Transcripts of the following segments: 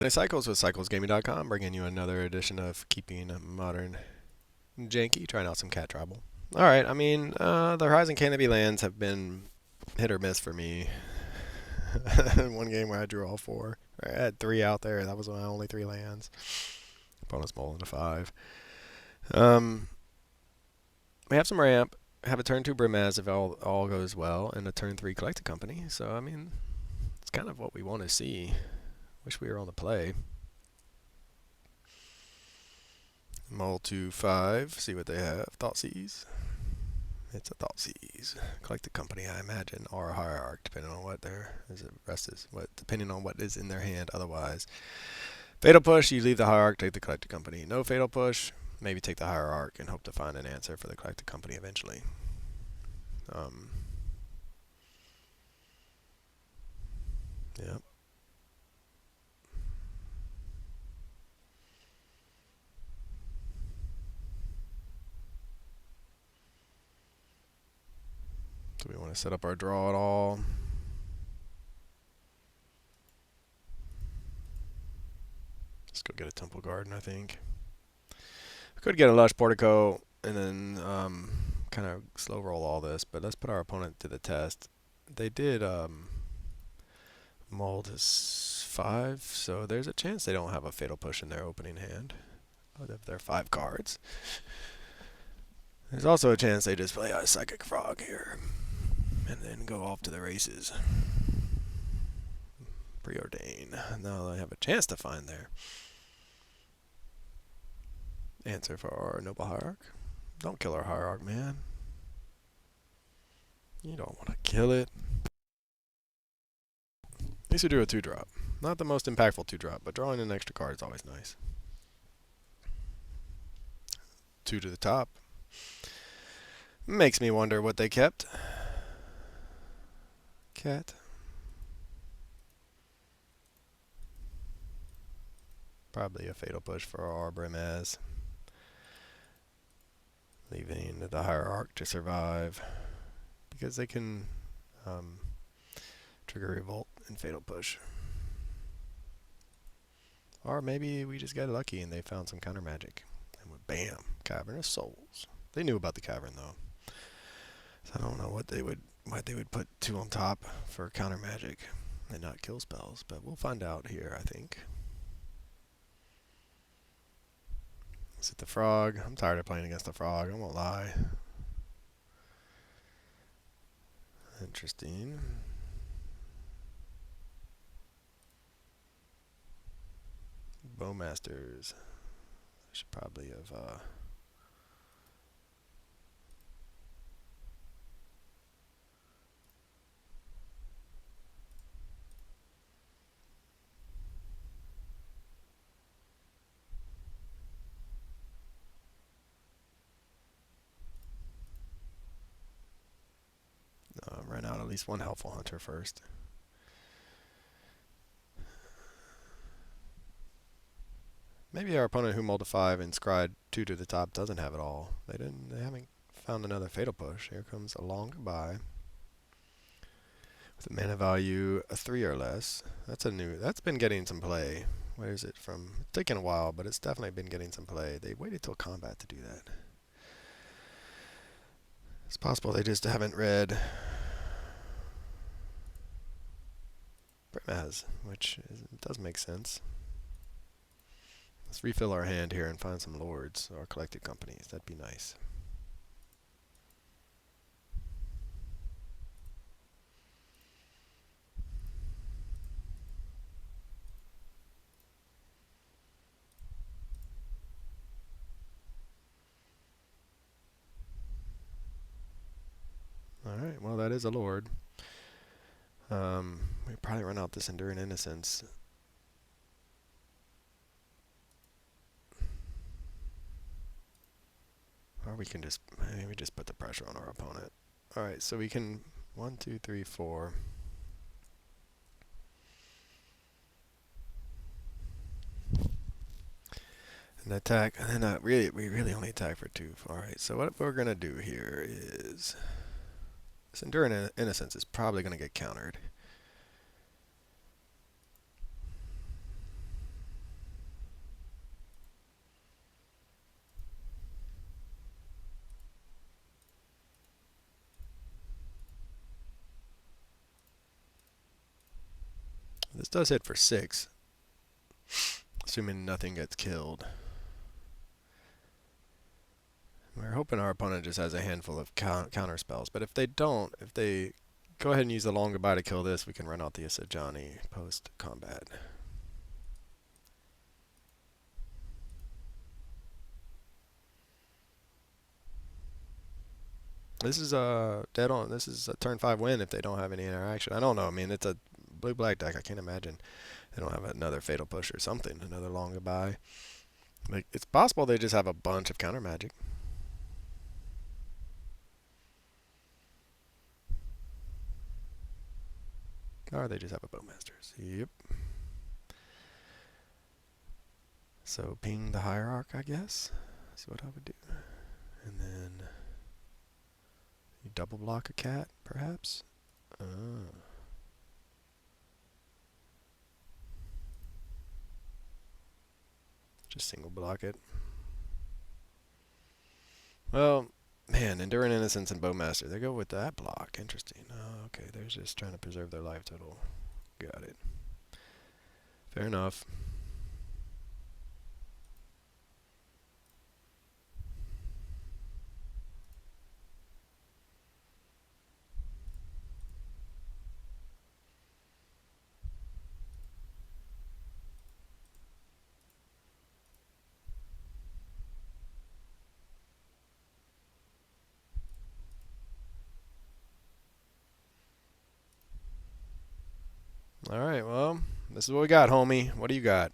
Cycles with CyclesGaming.com, bringing you another edition of Keeping Modern Janky, trying out some cat tribal. Alright, I mean, the Horizon Canopy lands have been hit or miss for me. One game where I drew all four. I had three out there, that was my only three lands. Opponent's mulling to five. We have some ramp, have a turn two Brimaz if all goes well, and a turn three Collected Company. So, I mean, it's kind of what we want to see. Wish we were on the play. Mull to 5, see what they have. Thoughtseize. It's a Thoughtseize. Collected Company, I imagine, or a Hierarch, depending on what their rest is. Depending on what is in their hand otherwise. Fatal Push, you leave the Hierarch, take the Collected Company. No Fatal Push, maybe take the Hierarch and hope to find an answer for the Collected Company eventually. Yep. Do we want to set up our draw at all? Let's go get a Temple Garden, I think. I could get a Lush Portico and then kind of slow roll all this, but let's put our opponent to the test. They did mull to 5, so there's a chance they don't have a Fatal Push in their opening hand of their 5 cards. There's also a chance they just play a Psychic Frog here and then go off to the races. Preordain. Now they have a chance to find their answer for our Noble Hierarch. Don't kill our Hierarch, man. You don't want to kill it. At least we do a 2-drop. Not the most impactful 2-drop, but drawing an extra card is always nice. 2 to the top. Makes me wonder what they kept. Cat. Probably a Fatal Push for our Brimaz. Leaving the Hierarch to survive. Because they can trigger Revolt and Fatal Push. Or maybe we just got lucky and they found some counter magic. And went bam, Cavern of Souls. They knew about the cavern though. So I don't know what they would put 2 on top for counter magic and not kill spells, but we'll find out here, I think. Is it the frog? I'm tired of playing against the frog, I won't lie. Interesting. Bowmasters. I should probably have ran out at least one helpful hunter first. Maybe our opponent who mulled to 5 and scryed 2 to the top doesn't have it all. They haven't found another Fatal Push. Here comes a long goodbye. With a mana value a 3 or less. That's been getting some play. Where is it from? It's taken a while, but it's definitely been getting some play. They waited till combat to do that. It's possible they just haven't read Brimaz, which does make sense. Let's refill our hand here and find some lords or collected companies. That'd be nice. Alright, well that is a lord. We probably run out this Enduring Innocence. Or we can maybe just put the pressure on our opponent. Alright, so we can 1, 2, 3, 4. And attack, and then we really only attack for 2. Alright, so what we're gonna do here is this Enduring Innocence is probably gonna get countered. This does hit for 6, assuming nothing gets killed. We're hoping our opponent just has a handful of counter spells, but if they don't, if they go ahead and use the long goodbye to kill this, we can run out the Ajani post-combat. This is a dead on. This is a turn 5 win if they don't have any interaction. I don't know. I mean, it's a blue-black deck. I can't imagine they don't have another fatal push or something. Another long goodbye. Like, it's possible they just have a bunch of counter magic. Or they just have a Bowmasters. Yep. So ping the Hierarch, I guess. That's what I would do. And then you double block a cat, perhaps? Just single block it. Well, man, Enduring Innocence and Bowmaster. They go with that block. Interesting. Oh, okay, they're just trying to preserve their life total. Got it. Fair enough. Alright, well, this is what we got, homie. What do you got?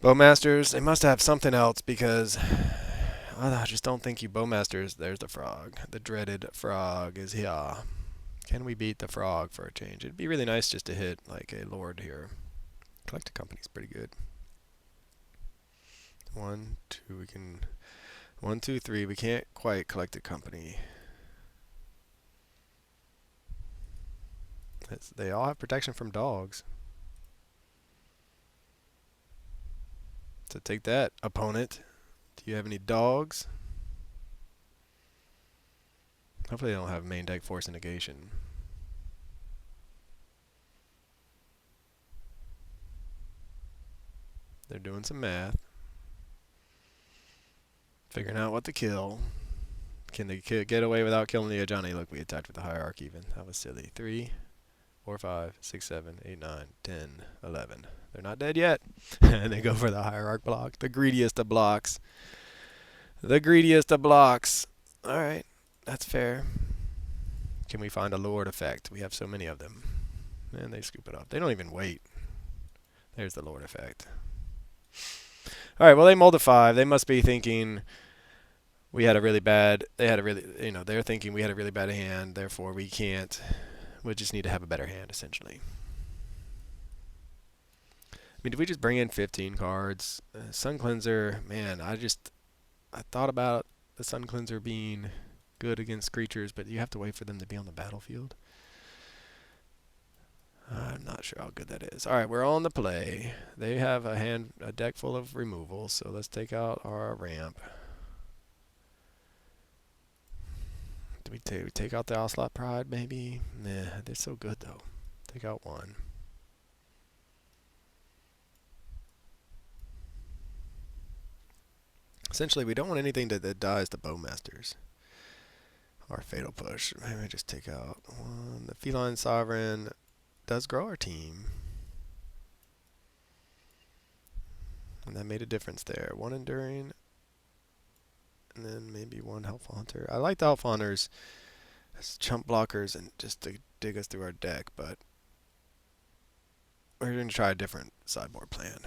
Bowmasters, they must have something else because I just don't think you Bowmasters. There's the frog. The dreaded frog is here. Can we beat the frog for a change? It'd be really nice just to hit like a lord here. Collect a company's pretty good. 1, 2, we can 1, 2, 3. We can't quite collect a company. They all have protection from dogs. So take that, opponent. Do you have any dogs? Hopefully they don't have main deck force and negation. They're doing some math. Figuring out what to kill. Can they get away without killing the Ajani? Look, we attacked with the Hierarch even. That was silly. 3, 4, 5, 6, 7, 8, 9, 10, 11. They're not dead yet. And they go for the Hierarch block. The greediest of blocks. The greediest of blocks. Alright, that's fair. Can we find a Lord effect? We have so many of them. And they scoop it up. They don't even wait. There's the Lord effect. Alright, well, they mulled a 5. They must be thinking we had a really bad, they're thinking we had a really bad hand, therefore we can't, we just need to have a better hand, essentially. I mean, did we just bring in 15 cards? Sun Cleanser, man, I thought about the Sun Cleanser being good against creatures, but you have to wait for them to be on the battlefield. I'm not sure how good that is. Alright, we're on the play. They have a deck full of removals, so let's take out our ramp. Do we take out the Ocelot Pride, maybe? Nah, they're so good, though. Take out 1. Essentially, we don't want anything that dies to Bowmasters. Our Fatal Push. Maybe just take out 1. The Feline Sovereign does grow our team. And that made a difference there. 1 Enduring. And then maybe 1 Helpful Hunter. I like the Helpful Hunters as chump blockers and just to dig us through our deck, but we're going to try a different sideboard plan.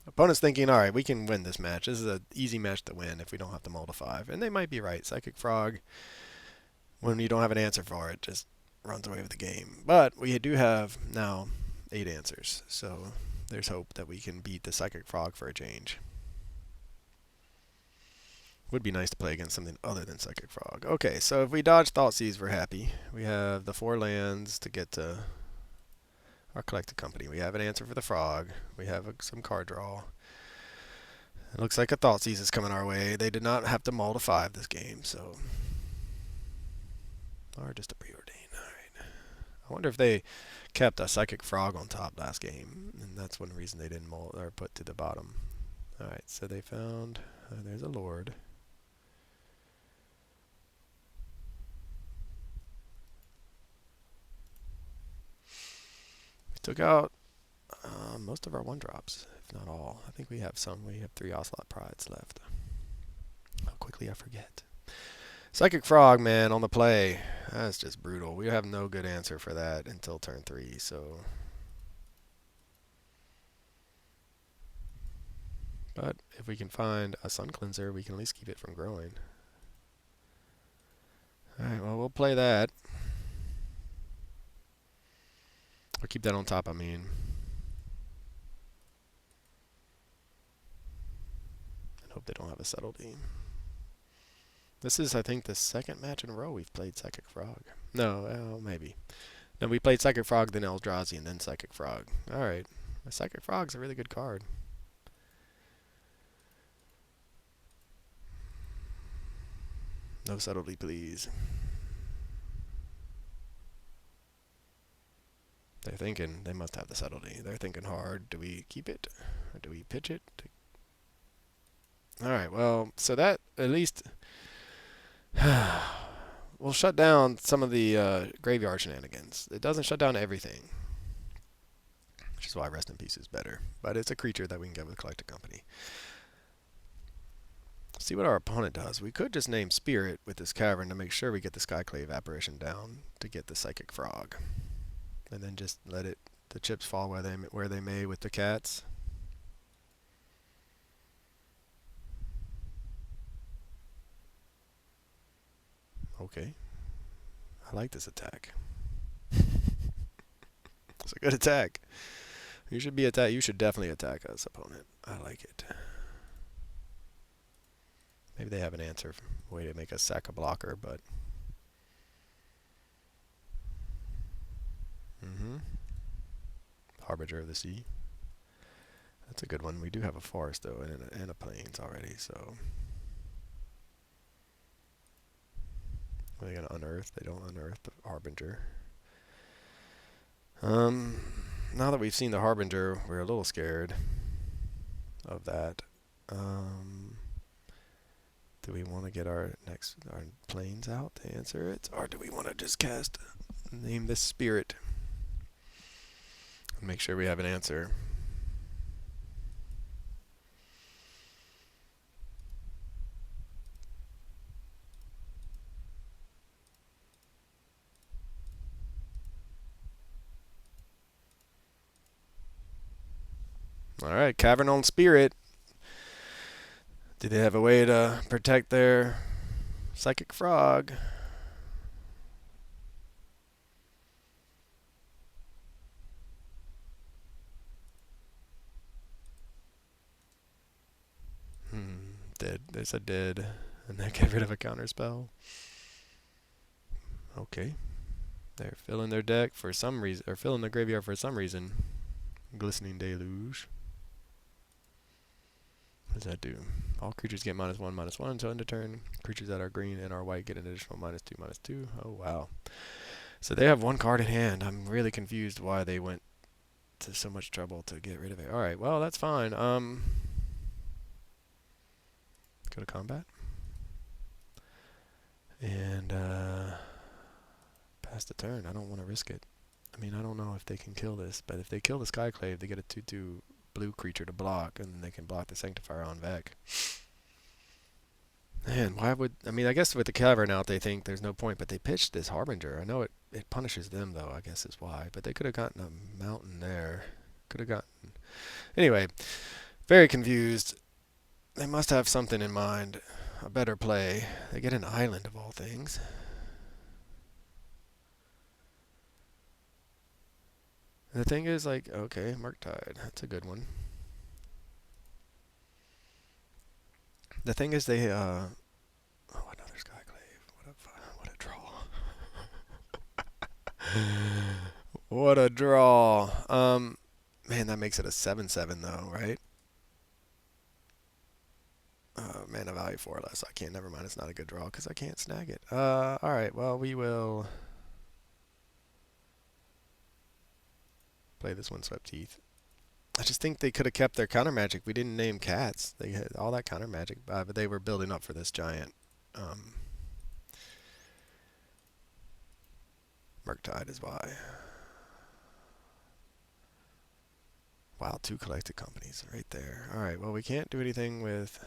Opponent's thinking, alright, we can win this match. This is an easy match to win if we don't have to mull to 5. And they might be right. Psychic Frog, when you don't have an answer for it, just runs away with the game. But we do have now 8 answers, so there's hope that we can beat the Psychic Frog for a change. Would be nice to play against something other than Psychic Frog. Okay, so if we dodge Thoughtseize, we're happy. We have the 4 lands to get to our collected company. We have an answer for the frog. We have some card draw. It looks like a Thoughtseize is coming our way. They did not have to mull to 5 this game, so. Or just a preordain. Alright. I wonder if they kept a Psychic Frog on top last game, and that's one reason they didn't mold or put to the bottom. Alright, so they found... there's a Lord. We took out most of our 1-drops, if not all. I think we have some. We have 3 Ocelot Prides left. How quickly I forget. Psychic Frog, man, on the play. That's just brutal. We have no good answer for that until turn 3, so... But if we can find a Sun Cleanser, we can at least keep it from growing. Alright, well, we'll play that. Or keep that on top, I mean. And hope they don't have a subtlety. This is, I think, the second match in a row we've played Psychic Frog. No, maybe. No, we played Psychic Frog, then Eldrazi, and then Psychic Frog. Alright. Psychic Frog's a really good card. No subtlety, please. They're thinking, they must have the subtlety. They're thinking hard. Do we keep it? Or do we pitch it? Alright, well, so that at least will shut down some of the graveyard shenanigans. It doesn't shut down everything. Which is why Rest in Peace is better. But it's a creature that we can get with Collected Company. See what our opponent does. We could just name Spirit with this Cavern to make sure we get the Skyclave apparition down to get the Psychic Frog. And then just let it, the chips fall where they may with the cats. Okay. I like this attack. It's a good attack. You should be attack. You should definitely attack us, opponent. I like it. Maybe they have an answer, way to make us sack a blocker, but... Harbinger of the Sea. That's a good one. We do have a forest, though, and a plains already, so... Are they going to unearth? They don't unearth the Harbinger. Now that we've seen the Harbinger, we're a little scared of that. Do we want to get our planes out to answer it? Or do we want to just name this Spirit? And make sure we have an answer. Alright, Cavern on Spirit. Do they have a way to protect their Psychic Frog? Dead. They said dead. And they get rid of a counter spell. Okay. They're filling their deck for some reason, or filling the graveyard for some reason. Glistening Deluge. What does that do? All creatures get -1/-1 until end of turn. Creatures that are green and are white get an additional -2/-2. Oh, wow. So they have one card in hand. I'm really confused why they went to so much trouble to get rid of it. Alright, well, that's fine. Go to combat. And, pass the turn. I don't want to risk it. I mean, I don't know if they can kill this, but if they kill the Skyclave, they get a 2/2 blue creature to block, and then they can block the Sanctifier on Vec. Man, why would... I mean, I guess with the Cavern out, they think there's no point, but they pitched this Harbinger. I know it punishes them, though, I guess is why. But they could have gotten a mountain there. Could have gotten... Anyway, very confused. They must have something in mind. A better play. They get an island, of all things. The thing is, like, okay, Murktide. That's a good one. The thing is, they, oh, another Skyclave. What a draw. What a draw. Man, that makes it a 7/7, though, right? Mana value 4 less. I can't, never mind. It's not a good draw, because I can't snag it. Alright, well, we will... play this Windswept Heath. I just think they could have kept their counter magic. We didn't name cats. They had all that counter magic, but they were building up for this giant Murktide is why. Wow, 2 collected companies right there. All right, well, we can't do anything with...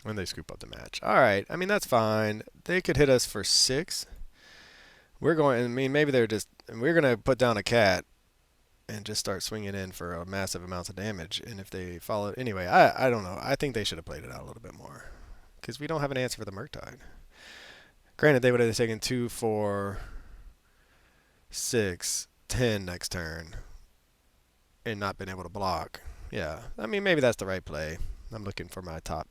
when they scoop up the match. All right, I mean, that's fine. They could hit us for 6. We're going, I mean, maybe they're just... we're going to put down a cat and just start swinging in for a massive amounts of damage. And if they follow... anyway, I don't know. I think they should have played it out a little bit more. Because we don't have an answer for the Murktide. Granted, they would have taken 2, 4, 6, 10 next turn and not been able to block. Yeah, I mean, maybe that's the right play. I'm looking for my top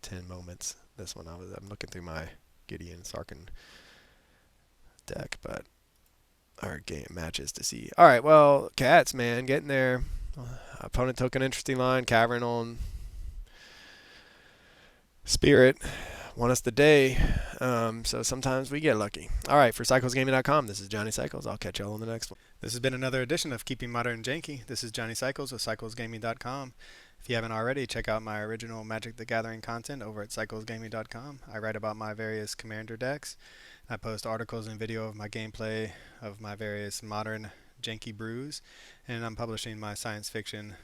10 moments. This one, I'm looking through my Gideon Sarkin deck, but our game matches to see. All right, well, cats, man, getting there. Opponent took an interesting line. Cavern on Spirit. Won us the day. So sometimes we get lucky. All right, for CyclesGaming.com, this is Johnny Cycles. I'll catch y'all on the next one. This has been another edition of Keeping Modern Janky. This is Johnny Cycles with CyclesGaming.com. If you haven't already, check out my original Magic the Gathering content over at CyclesGaming.com. I write about my various commander decks. I post articles and video of my gameplay of my various modern janky brews, and I'm publishing my science fiction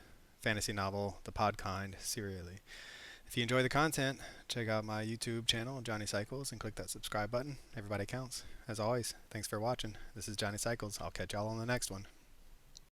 fantasy novel, The Podkind, serially. If you enjoy the content, check out my YouTube channel, Johnny Cycles, and click that subscribe button. Everybody counts. As always, thanks for watching. This is Johnny Cycles. I'll catch y'all on the next one.